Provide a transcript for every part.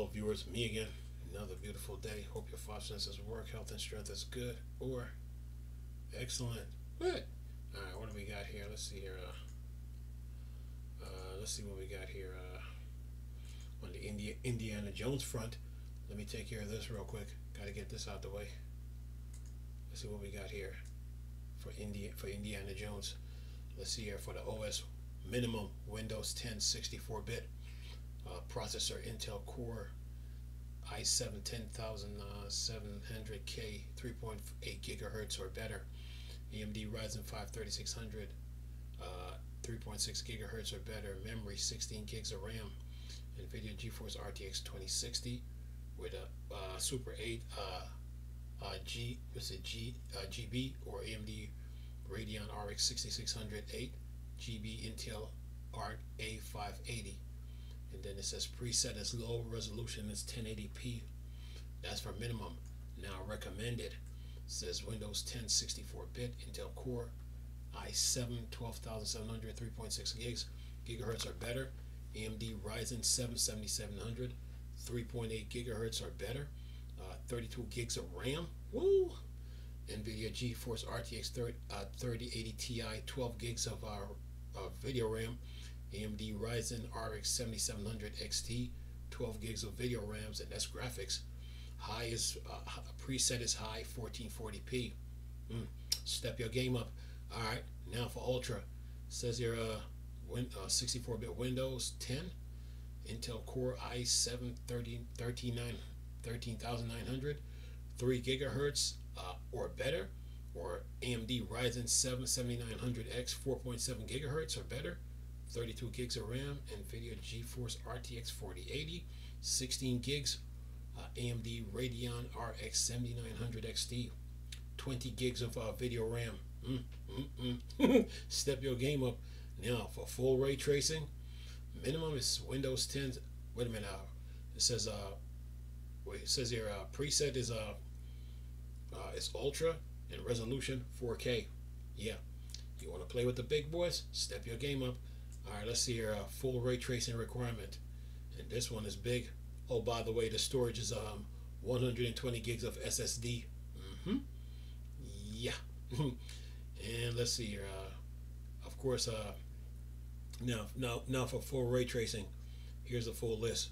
Hello viewers, me again. Another beautiful day. Hope your five senses work, health and strength is good or excellent. Good. Alright, what do we got here? Let's see here. Let's see what we got here. On the Indiana Jones front. Let me take care of this real quick. Gotta get this out the way. Let's see what we got here for Indiana Jones. Let's see here for the OS minimum Windows 10 64-bit processor, Intel Core i7 10700K 3.8 gigahertz or better, AMD Ryzen 5 3600 3.6 gigahertz or better, memory 16 gigs of RAM, NVIDIA GeForce RTX 2060 with a Super 8 GB or AMD Radeon RX 6600 8 GB Intel Arc A580. And then it says preset is low resolution is 1080p. That's for minimum. Now recommended, it says Windows 10 64-bit Intel Core i7 12700 3.6 gigahertz or better, AMD Ryzen 7 7700 3.8 gigahertz or better, 32 gigs of RAM. Woo! NVIDIA GeForce RTX 3080 Ti 12 gigs of video RAM, AMD Ryzen RX 7700 XT 12 gigs of video RAMs, and that's graphics. High is preset is high 1440p. Step your game up. All right, now for ultra, it says here 64-bit Windows 10 Intel Core i7 13900 3 gigahertz or better, or AMD Ryzen 7 7900X 4.7 gigahertz or better, 32 gigs of RAM, NVIDIA GeForce RTX 4080 16 gigs, AMD Radeon RX 7900 XT 20 gigs of video RAM. Step your game up. Now for full ray tracing, minimum is Windows 10. Wait a minute. It says here preset is ultra and resolution 4K. Yeah, you want to play with the big boys? Step your game up. All right, let's see here. Full ray tracing requirement, and this one is big. Oh, by the way, the storage is 120 gigs of SSD. Yeah. And let's see here. Of course, now for full ray tracing, here's a full list.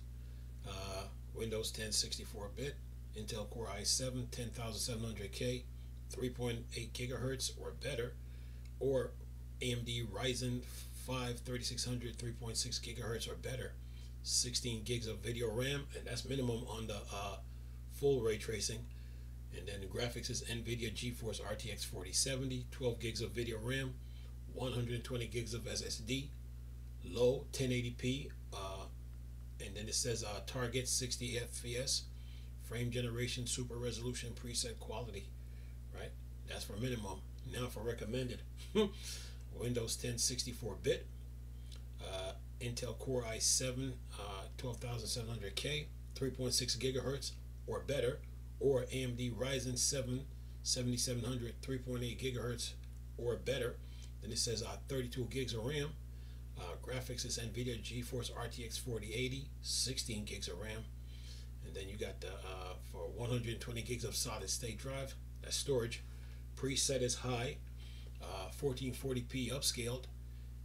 Windows 10 64-bit Intel Core i7 10700K 3.8 gigahertz or better, or AMD Ryzen 5 3600 3.6 gigahertz or better, 16 gigs of video RAM, and that's minimum on the full ray tracing. And then the graphics is NVIDIA GeForce RTX 4070 12 gigs of video RAM, 120 gigs of SSD, low 1080p, and then it says target 60 FPS, frame generation, super resolution, preset quality. Right, that's for minimum. Now for recommended, Windows 10 64-bit Intel Core i7 12700K 3.6 gigahertz or better, or AMD Ryzen 7 7700 3.8 gigahertz or better. Then it says 32 gigs of RAM. Graphics is NVIDIA GeForce RTX 4080 16 gigs of RAM. And then you got the for 120 gigs of solid state drive. That's storage. Preset is high, 1440p upscaled.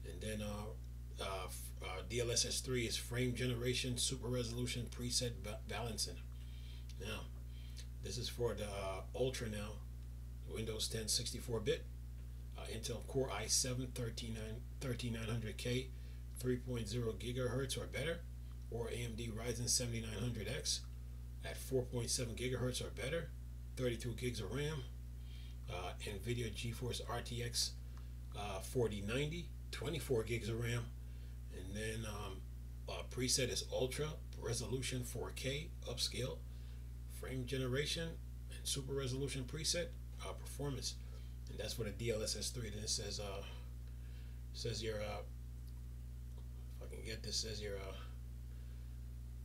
And then DLSS3 is frame generation, super resolution, preset balancing. Now, this is for the Ultra now, Windows 10 64-bit, Intel Core i7 13900K 3.0 gigahertz or better, or AMD Ryzen 7900X at 4.7 gigahertz or better, 32 gigs of RAM, NVIDIA GeForce RTX 4090 24 gigs of RAM, and then preset is Ultra, resolution 4K, upscale, frame generation, and super resolution preset, performance. And that's for the DLSS 3. Then it says here, if I can get this, says here,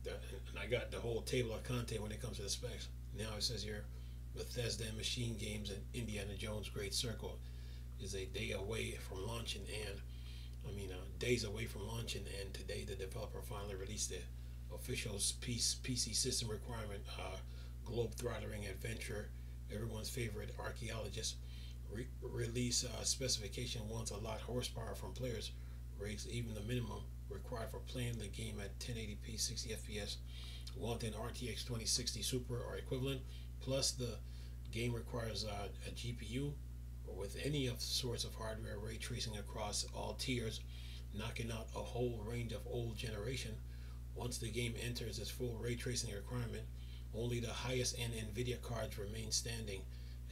and I got the whole table of content when it comes to the specs. Now it says here, Bethesda and Machine Games and Indiana Jones Great Circle is a day away from launching, and days away from launching, and today the developer finally released officials PC system requirement, globe-throttling adventure, everyone's favorite archaeologist. Release specification wants a lot horsepower from players, rates even the minimum required for playing the game at 1080p 60 fps. Want an RTX 2060 Super or equivalent, plus the game requires a GPU with any of sorts of hardware, ray tracing across all tiers, knocking out a whole range of old generation. Once the game enters its full ray tracing requirement, only the highest end NVIDIA cards remain standing,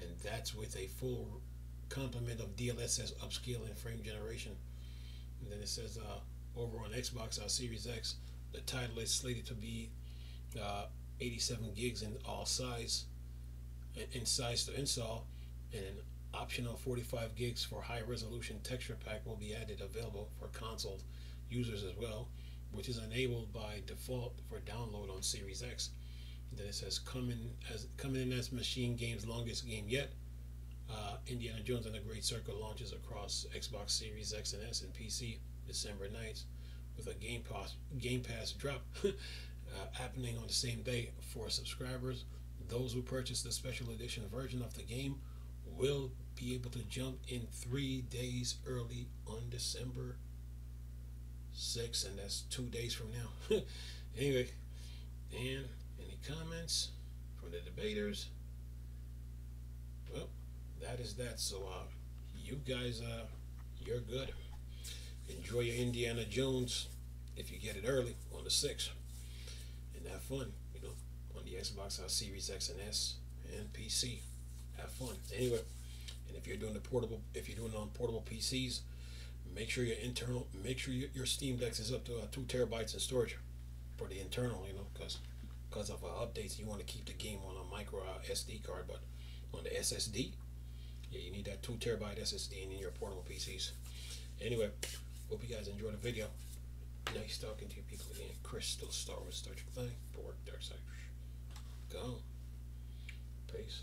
and that's with a full complement of DLSS upscale and frame generation. And then it says over on Xbox Series X, the title is slated to be 87 gigs in all size to install, and an optional 45 gigs for high resolution texture pack will be added, available for console users as well, which is enabled by default for download on Series X. And then it says coming in as Machine Game's longest game yet. Indiana Jones and the Great Circle launches across Xbox Series X and S and PC December 9th, with a Game Pass drop happening on the same day for subscribers. Those who purchase the special edition version of the game will be able to jump in 3 days early on December 6th, and that's 2 days from now. Anyway, and any comments from the debaters? Well, that is that. So you guys, you're good. Enjoy your Indiana Jones if you get it early on the 6th, and have fun, on the Xbox Series X and S and PC. Have fun. Anyway, and if you're doing it on portable PCs, make sure your Steam Deck is up to 2 terabytes in storage for the internal, because of updates. You want to keep the game on a micro SD card, but on the SSD, yeah, you need that 2 terabyte SSD in your portable PCs. Anyway, hope you guys enjoyed the video. Nice talking to you people again. Crystal Star Wars Star Trek Flying, Borg Dark Side. Go. Peace.